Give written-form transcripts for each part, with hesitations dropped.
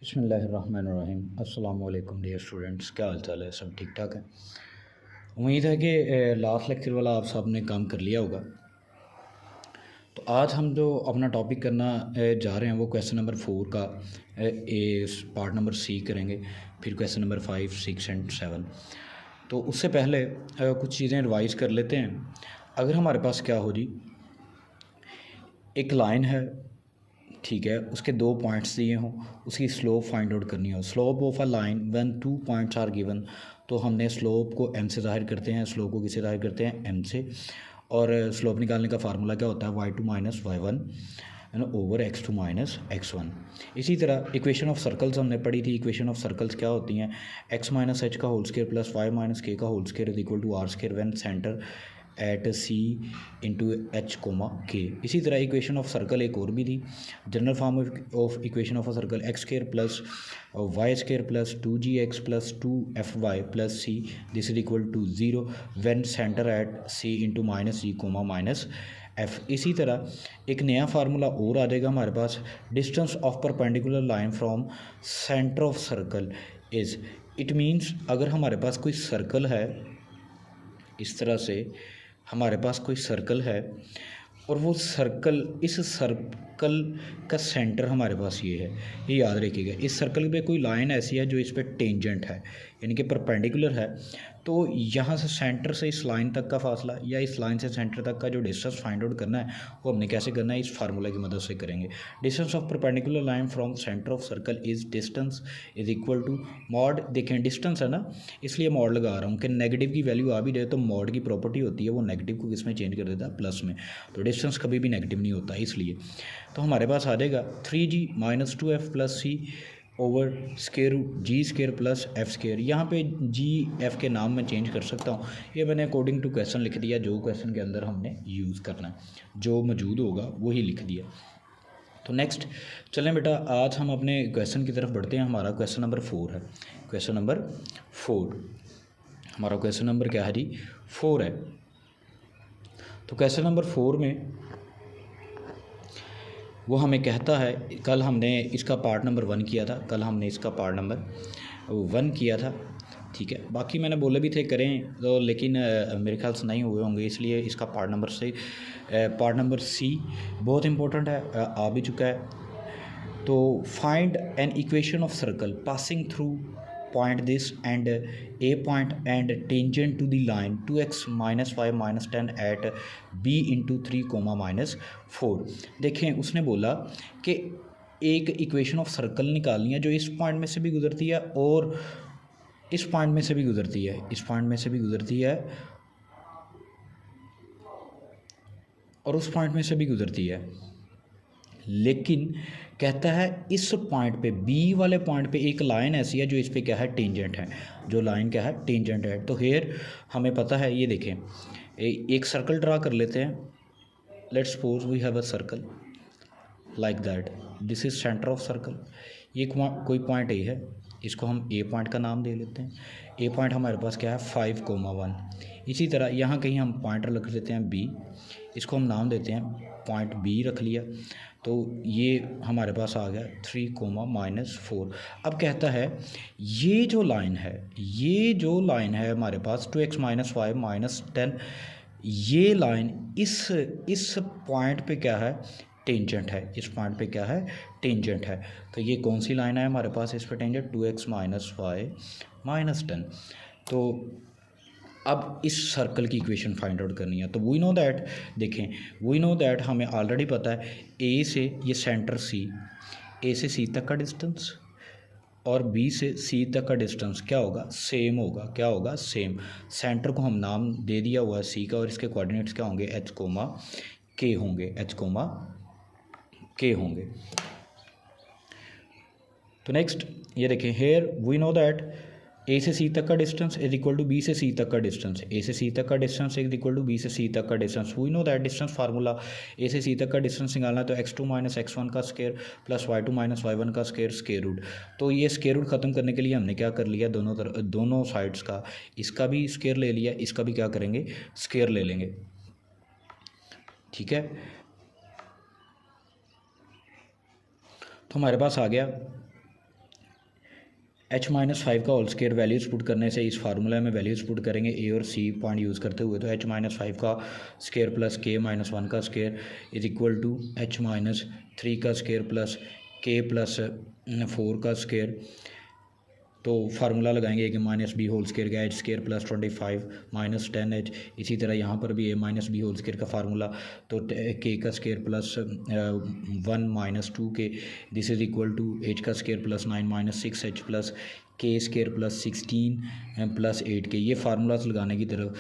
बिस्मिल्लाहिर्रहमानिर्रहीम। अस्सलाम वालेकुम डियर स्टूडेंट्स, क्या हाल चाल है? सब ठीक ठाक है। उम्मीद है कि लास्ट लेक्चर वाला आप सब ने काम कर लिया होगा। तो आज हम जो अपना टॉपिक करना जा रहे हैं वो क्वेश्चन नंबर 4 का पार्ट नंबर सी करेंगे, फिर क्वेश्चन नंबर 5, 6 एंड 7। तो उससे पहले कुछ चीज़ें रिवाइज़ कर लेते हैं। अगर हमारे पास क्या हो जी, एक लाइन है, ठीक है, उसके दो पॉइंट्स दिए हों, उसकी स्लोप फाइंड आउट करनी हो। Slope of a line when 2 points are given, तो हमने स्लोप को m से ज़ाहिर करते हैं, स्लोप को किससे ज़ाहिर करते हैं? m से। और स्लोप निकालने का फार्मूला क्या होता है? y2 minus y1 over x2 minus x1। इसी तरह इक्वेशन ऑफ सर्कल्स हमने पढ़ी थी। इक्वेशन ऑफ सर्कल्स क्या होती हैं? x माइनस एच का whole square plus y minus K का whole square is equal to R square when centre at C into H comma K. इसी तरह इक्वेशन ऑफ सर्कल एक और भी थी, general form of equation of a circle x square plus y square plus 2gx plus 2fy plus C, this is equal to 0 when centre at C into minus G comma minus F. इसी तरह एक नया formula और आ जाएगा हमारे पास, distance of perpendicular line from centre of circle is. It means अगर हमारे पास कोई सर्कल है, इस तरह से हमारे पास कोई सर्कल है और वो सर्कल, इस सर्कल का सेंटर हमारे पास ये है, ये याद रखिएगा। इस सर्कल पे कोई लाइन ऐसी है जो इस पर टेंजेंट है, यानी कि परपेंडिकुलर है। तो यहाँ से सेंटर से इस लाइन तक का फासला या इस लाइन से सेंटर तक का जो डिस्टेंस फाइंड आउट करना है वो हमने कैसे करना है? इस फार्मूला की मदद से करेंगे। Distance of perpendicular line from centre of circle is distance is equal to mod. देखें डिस्टेंस है ना, इसलिए मॉड लगा रहा हूँ कि नेगेटिव की वैल्यू आ भी जाए तो मॉड की प्रॉपर्टी होती है वो नेगेटिव को किस में चेंज कर देता है? प्लस में। तो डिस्टेंस कभी भी नेगेटिव नहीं होता, इसलिए तो हमारे पास आ जाएगा 3g माइनस 2f प्लस सी ओवर स्केयर जी स्केयर प्लस एफ स्केयर। यहाँ पे जी एफ के नाम मैं चेंज कर सकता हूँ, ये मैंने अकॉर्डिंग टू क्वेश्चन लिख दिया, जो क्वेश्चन के अंदर हमने यूज़ करना है, जो मौजूद होगा वही लिख दिया। तो नेक्स्ट चलें बेटा, आज हम अपने क्वेश्चन की तरफ बढ़ते हैं। हमारा क्वेश्चन नंबर 4 है। क्वेश्चन नंबर 4, हमारा क्वेश्चन नंबर क्या है जी? 4 है। तो क्वेश्चन नंबर 4 में वो हमें कहता है, कल हमने इसका पार्ट नंबर 1 किया था, कल हमने इसका पार्ट नंबर 1 किया था, ठीक है। बाकी मैंने बोले भी थे करें तो, लेकिन मेरे ख्याल से नहीं हुए होंगे, इसलिए इसका पार्ट नंबर से पार्ट नंबर सी बहुत इंपॉर्टेंट है, आ भी चुका है। तो find an equation of circle passing through point this and a point and tangent to the line 2x minus 5 minus 10 at b into 3 comma minus 4। देखें उसने बोला कि एक इक्वेशन ऑफ सर्कल निकालनी है जो इस पॉइंट में से भी गुजरती है और इस पॉइंट में से भी गुजरती है, इस पॉइंट में से भी गुजरती है और उस पॉइंट में से भी गुजरती है। लेकिन कहता है इस पॉइंट पे, बी वाले पॉइंट पे एक लाइन ऐसी है जो इस पे क्या है? टेंजेंट है। जो लाइन क्या है? टेंजेंट है। तो हेयर हमें पता है, ये देखें एक सर्कल ड्रा कर लेते हैं। Let's suppose we have a circle like that, this is centre of circle. ये कोई पॉइंट ए है, इसको हम ए पॉइंट का नाम दे लेते हैं। ए पॉइंट हमारे पास क्या है? 5,1। इसी तरह यहाँ कहीं हम पॉइंटर रख लेते हैं बी, इसको हम नाम देते हैं पॉइंट बी रख लिया। तो ये हमारे पास आ गया 3,-4। अब कहता है ये जो लाइन है, ये जो लाइन है हमारे पास 2x माइनस 5 माइनस 10, ये लाइन इस पॉइंट पे क्या है? टेंजेंट है। इस पॉइंट पे क्या है? टेंजेंट है। तो ये कौन सी लाइन है हमारे पास इस पे टेंजेंट? 2x minus 5 minus 10। तो अब इस सर्कल की इक्वेशन फाइंड आउट करनी है। तो वी नो दैट, देखें वी नो दैट हमें ऑलरेडी पता है ए से ये सेंटर सी, ए से सी तक का डिस्टेंस और बी से सी तक का डिस्टेंस क्या होगा? सेम होगा। क्या होगा? सेम। सेंटर को हम नाम दे दिया हुआ है सी का और इसके कोऑर्डिनेट्स क्या होंगे? एच कोमा के होंगे, एच कोमा के होंगे। तो नेक्स्ट ये देखें, here we know that A से सी तक का distance is equal to B से सी तक का डिस्टेंस, ए से सी तक का distance is equal to B से सी तक का distance. We know that distance formula, A से सी तक का डिस्टेंस निकालना है तो x2 माइनस x1 का square plus y2 minus y1 का स्केयर, स्केयर रूट। तो ये स्केयर रूट ख़त्म करने के लिए हमने क्या कर लिया? दोनों साइड्स का, इसका भी स्केयर ले लिया, इसका भी क्या करेंगे? स्केयर ले लेंगे, ठीक है। तो हमारे पास आ गया h-5 का होल स्क्वायर वैल्यूज़ पुट करने से इस फार्मूला में वैल्यूज़ पुट करेंगे ए और सी पॉइंट यूज़ करते हुए, तो h-5 का स्क्वायर प्लस k-1 का square is equal to h-3 का स्क्वायर प्लस k प्लस 4 का स्क्वायर। तो फार्मूला लगाएंगे कि माइनस बी होल स्क्वायर का H square plus 25 minus 10h। इसी तरह यहाँ पर भी A minus B whole square का फार्मूला, तो के का square plus 1 minus 2k this is equal to H का square plus 9 minus 6h plus K square plus 16 plus 8k। ये फार्मूलाज लगाने की तरफ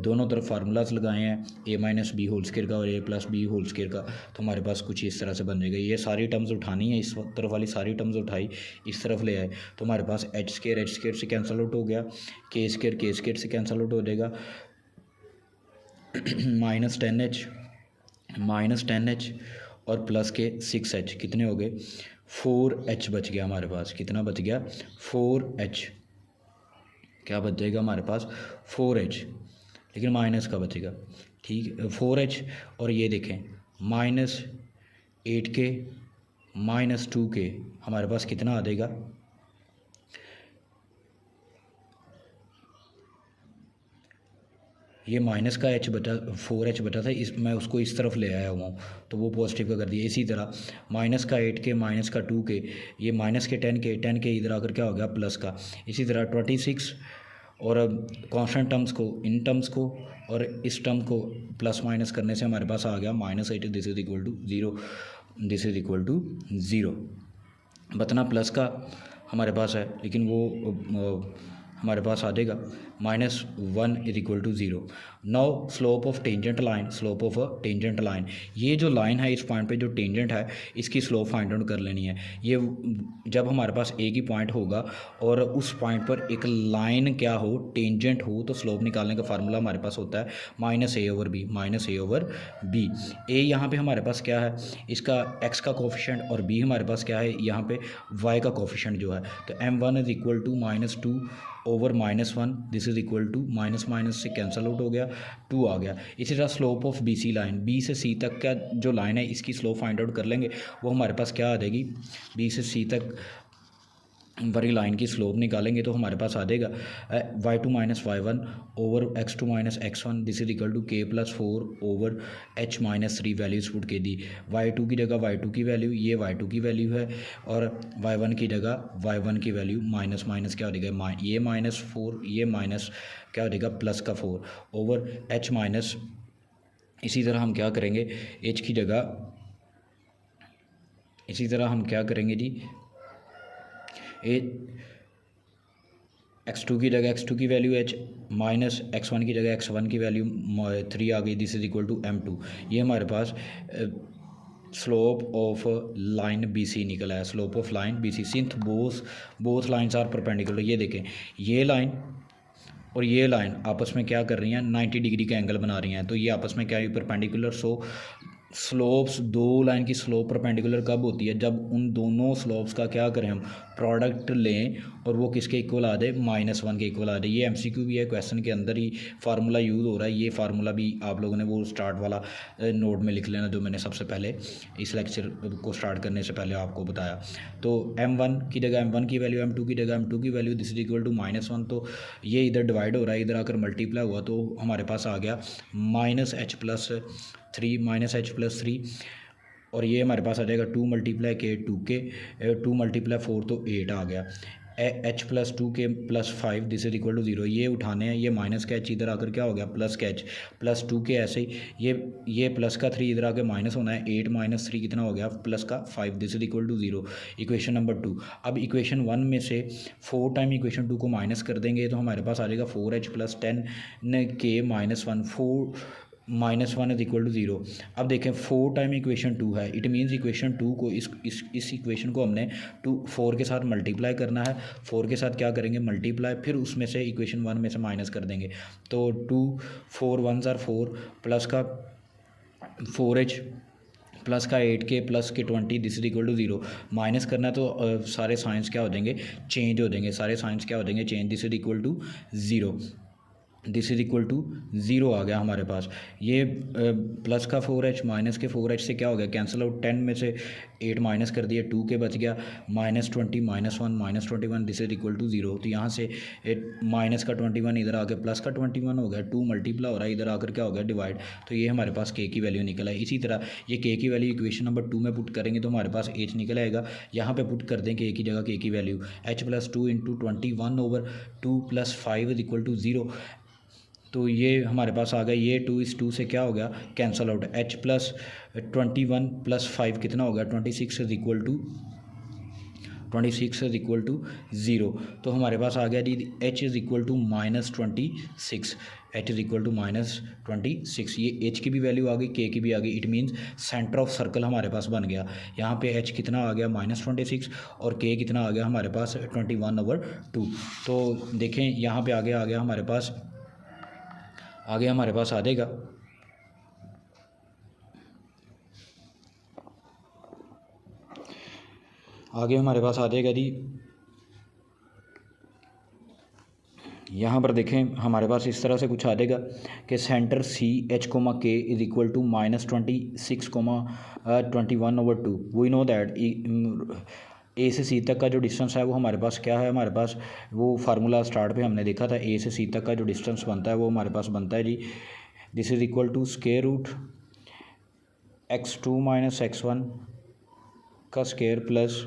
दोनों तरफ फार्मूलाज लगाए हैं, ए माइनस बी होल स्क्वायर का और ए प्लस बी होल स्क्वायर का। तो हमारे पास कुछ इस तरह से बन जाएगा। ये सारी टर्म्स उठानी है, इस तरफ वाली सारी टर्म्स उठाई, इस तरफ ले आए, तो हमारे पास एच स्क्वायर से कैंसिल आउट हो गया, के स्क्वायर से कैंसिल आउट हो जाएगा, माइनस 10h और प्लस के 6h कितने हो गए 4h बच गया हमारे पास। कितना बच गया 4h। क्या बच जाएगा हमारे पास 4h, लेकिन माइनस का बचेगा, ठीक है 4h। और ये देखें -8k -2k हमारे पास कितना आ जाएगा, ये माइनस का h बटा 4h बटा था, इस मैं उसको इस तरफ ले आया हुआ हूँ तो वो पॉजिटिव का कर दिया। इसी तरह माइनस का 8k माइनस का 2k, ये माइनस के 10k इधर आकर क्या हो गया प्लस का। इसी तरह 26 और कांस्टेंट टर्म्स को इन टर्म्स को और इस टर्म को प्लस माइनस करने से हमारे पास आ गया -8 this is equal to 0, this is equal to 0। बतना प्लस का हमारे पास है, लेकिन वो हमारे पास आ जाएगा -1 is equal to 0। Now slope of tangent line, slope of a tangent line, ये जो लाइन है इस पॉइंट पे जो टेंजेंट है इसकी स्लोप फाइंड आउट कर लेनी है। ये जब हमारे पास एक ही पॉइंट होगा और उस पॉइंट पर एक लाइन क्या हो टेंजेंट हो, तो स्लोप निकालने का फार्मूला हमारे पास होता है -a/b। ए यहाँ पे हमारे पास क्या है, इसका x का कोफिशिएंट, और b हमारे पास क्या है यहाँ पे y का कोफिशिएंट जो है। तो m1 is equal to -2 over -1 this is equal to minus से कैंसिल आउट हो गया, 2 आ गया। इसी तरह slope of BC line, B से C तक का जो लाइन है इसकी स्लोप फाइंड आउट कर लेंगे, वो हमारे पास क्या आ जाएगी, B से C तक वाली लाइन की स्लोप निकालेंगे तो हमारे पास आ जाएगा y2 - y1 over x2 - x1 this is equal to k + 4 over h - 3 values put के दी। y2 की जगह y2 की वैल्यू, ये y2 की वैल्यू है, और y1 की जगह y1 की वैल्यू माइनस क्या हो जाएगा, ये -4 ये माइनस क्या हो जाएगा +4 ओवर h इसी तरह हम क्या करेंगे h की जगह, इसी तरह हम क्या करेंगे जी, x2 की जगह x2 की वैल्यू h -x1 की जगह x1 की वैल्यू 3 आ गई, this is equal to m2। ये हमारे पास स्लोप ऑफ लाइन BC निकला है, slope of line BC since both lines are perpendicular. ये देखें ये लाइन और ये लाइन आपस में क्या कर रही हैं 90 डिग्री का एंगल बना रही हैं, तो ये आपस में क्या है परपेंडिकुलर। सो स्लोप्स, दो लाइन की स्लोप परपेंडिकुलर कब होती है, जब उन दोनों स्लोप्स का क्या करें हम प्रोडक्ट लें और वो किसके इक्वल आ जाए -1 के इक्वल आ जाए। ये MCQ भी है, क्वेश्चन के अंदर ही फार्मूला यूज़ हो रहा है। ये फार्मूला भी आप लोगों ने वो स्टार्ट वाला नोट में लिख लेना जो मैंने सबसे पहले इस लेक्चर को स्टार्ट करने से पहले आपको बताया। तो m1 की जगह m1 की वैल्यू, m2 की जगह m2 की value, this is equal to -1। तो ये इधर डिवाइड हो रहा है, इधर आकर मल्टीप्लाई हुआ तो हमारे पास आ गया -h+3 और ये हमारे पास आ जाएगा 2 × k 2k 2 × 4 तो 8 आ गया, h+2k +5 this is equal to 0। ये उठाने हैं, ये माइनस का h इधर आकर क्या हो गया प्लस का h +2k ऐसे ही ये प्लस का 3 इधर आकर माइनस होना है, 8 - 3 कितना हो गया +5 this is equal to 0। Equation number 2। अब इक्वेशन 1 में से 4 टाइम इक्वेशन 2 को माइनस कर देंगे तो हमारे पास आ जाएगा 4h + 10k -1 4 -1 is equal to 0। अब देखें 4 टाइम इक्वेशन 2 है, इट मीन्स इक्वेशन 2 को इस इक्वेशन को हमने 4 के साथ मल्टीप्लाई करना है। 4 के साथ क्या करेंगे मल्टीप्लाई, फिर उसमें से इक्वेशन 1 में से माइनस कर देंगे। तो 2 4 1s are 4 प्लस का 4h प्लस का 8k plus K 20 this is equal to 0। Minus करना है तो सारे साइंस क्या हो जाएंगे चेंज हो जाएंगे, सारे साइंस क्या हो जाएंगे change, this is equal to 0। This is equal to zero आ गया हमारे पास। ये प्लस का 4h माइनस के 4h से क्या हो गया, कैंसिल आउट। 10 में से 8 माइनस कर दिया, 2 के बच गया, -20 -1 -21 this is equal to zero. तो यहाँ से माइनस का 21 इधर आके प्लस का 21 हो गया, 2 मल्टीप्लाई हो रहा है, इधर आकर क्या हो गया, डिवाइड। तो ये हमारे पास के की वैल्यू निकल आई। इसी तरह ये के की वैल्यू इक्वेशन नंबर 2 में पुट करेंगे तो हमारे पास h निकल आएगा। यहाँ पे पुट कर दें के की जगह के की value, h+2 × 21/2 + 5 is equal to zero. तो ये हमारे पास आ गया, ये 2 इस 2 से क्या हो गया, कैंसल आउट। h+21 + 5 कितना हो गया, 26 इज इक्वल टू ज़ीरो। तो हमारे पास आ गया जी h is equal to -26, h is equal to -26। ये h की भी वैल्यू आ गई, k की भी आ गई। It means centre of circle हमारे पास बन गया। यहाँ पे h कितना आ गया, -26, और k कितना आ गया हमारे पास, 21/2। तो देखें यहाँ पे आगे आ गया हमारे पास, आ जाएगा हमारे पास आ जाएगा जी। यहाँ पर देखें हमारे पास इस तरह से कुछ आ जाएगा कि centre CH, K is equal to -26, 21/2। We know that A से C तक का जो डिस्टेंस है वो हमारे पास क्या है, हमारे पास वो फार्मूला स्टार्ट पे हमने देखा था। A से C तक का जो डिस्टेंस बनता है वो हमारे पास बनता है जी, this is equal to √x2 - x1 का स्क्वायर प्लस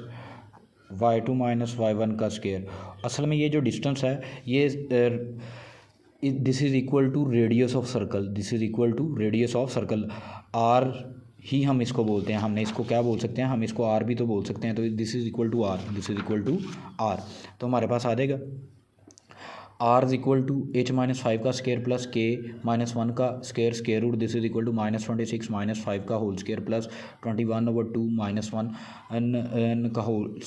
y2 - y1 का स्क्वायर। असल में ये जो डिस्टेंस है ये this is equal to radius of circle, this is equal to radius of circle. r ही हम इसको बोलते हैं, हमने इसको क्या बोल सकते हैं, हम इसको r भी तो बोल सकते हैं। तो this is equal to r, this is equal to r। तो हमारे पास आ जाएगा r is equal to h-5 का स्क्वायर प्लस k - 1 का square, square root, this is equal to -26 - 5 का होल स्क्वायर प्लस 21/2 - 1 का whole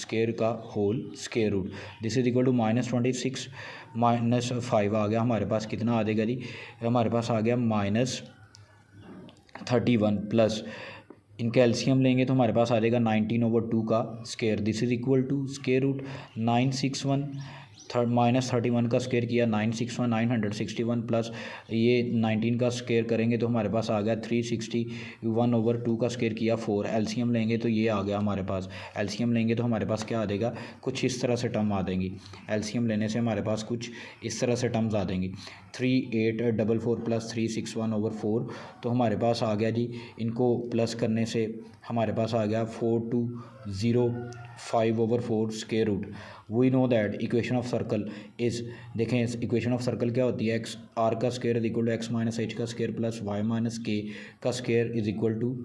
square root, this is equal to -26 - 5 आ गया हमारे पास, कितना आ जाएगा जी, हमारे पास आ गया -31 प्लस इनका एलसीएम लेंगे तो हमारे पास आ जाएगा 19/2 का square, this is equal to square root 961 -31 का स्क्वायर किया 961 प्लस ये 19 का स्क्वायर करेंगे तो हमारे पास आ गया 361/2 का स्क्वायर किया 4। एलसीएम लेंगे तो ये आ गया हमारे पास, एलसीएम लेंगे तो हमारे पास क्या आ जाएगा, कुछ इस तरह से टर्म आ देंगी। एलसीएम लेने से हमारे पास कुछ इस तरह से टर्म्स आ देंगी, 3844 प्लस 361/4। तो हमारे पास आ गया जी, इनको प्लस करने से हमारे पास आ गया 4205/4 square root. We know that equation of circle is, देखें इक्वेशन ऑफ सर्कल क्या होती है, एक्स आर का square is equal to x - h का स्क्वायर प्लस y - k का square is equal to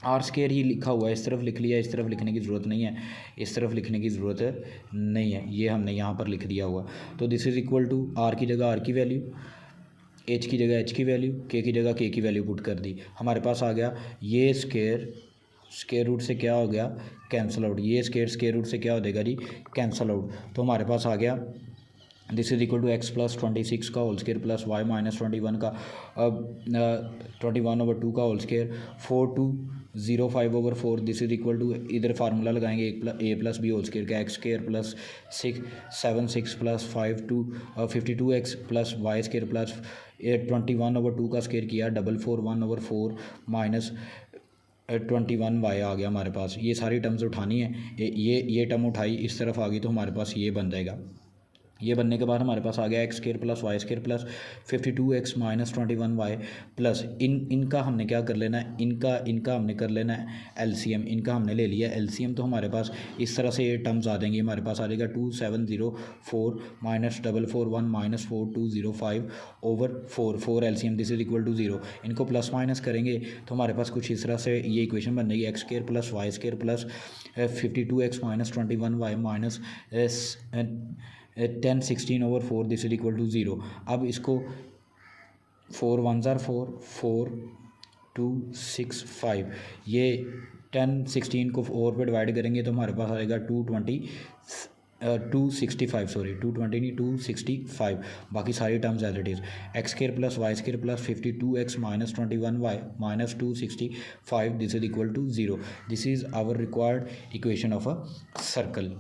R square ही लिखा हुआ है, इस तरफ लिख लिया, इस तरफ लिखने की ज़रूरत नहीं है, इस तरफ लिखने की ज़रूरत नहीं है, ये हमने यहाँ पर लिख दिया हुआ। तो this is equal to r की जगह आर की वैल्यू, एच की जगह एच की वैल्यू, के की जगह के की वैल्यू पुट कर दी। हमारे पास आ गया ये स्क्वायर रूट से क्या हो गया, कैंसल आउट, ये स्क्वायर रूट से क्या हो जाएगा जी, कैंसल आउट। तो हमारे पास आ गया this is equal to x + 26 का होल स्क्वायर प्लस y - 21 का 21/2 का whole square 4205/4, this is equal to, इधर फार्मूला लगाएंगे a + b होल स्क्वायर का x square plus 676 plus 52x plus y square plus 21/2 का स्क्वायर किया 441/4 माइनस 21y आ गया हमारे पास। ये सारी टर्म्स उठानी है, ये टर्म उठाई, इस तरफ आ गई तो हमारे पास ये बन जाएगा। ये बनने के बाद हमारे पास आ गया x square plus y square plus 52x minus 21y plus इनका हमने क्या कर लेना है, इनका हमने कर लेना है एलसीएम, इनका हमने ले लिया एलसीएम। तो हमारे पास इस तरह से ये टर्म्स आ देंगे, हमारे पास आ जाएगा 2704 minus 441 minus 4205/4 4 LCM, this is equal to 0। इनको प्लस माइनस करेंगे तो हमारे पास कुछ इस तरह से ये इक्वेशन बन जाएगी, x square plus y square plus 52x minus 21y minus 1016/4, this is equal to 0। अब इसको 4 1 4 4 2 6 5, ये 1016 को 4 पे डिवाइड करेंगे तो हमारे पास आएगा 265। बाकी सारी terms as it is, x square plus y square plus 52x minus 21y minus 265, this is equal to 0। This is our required equation of a circle.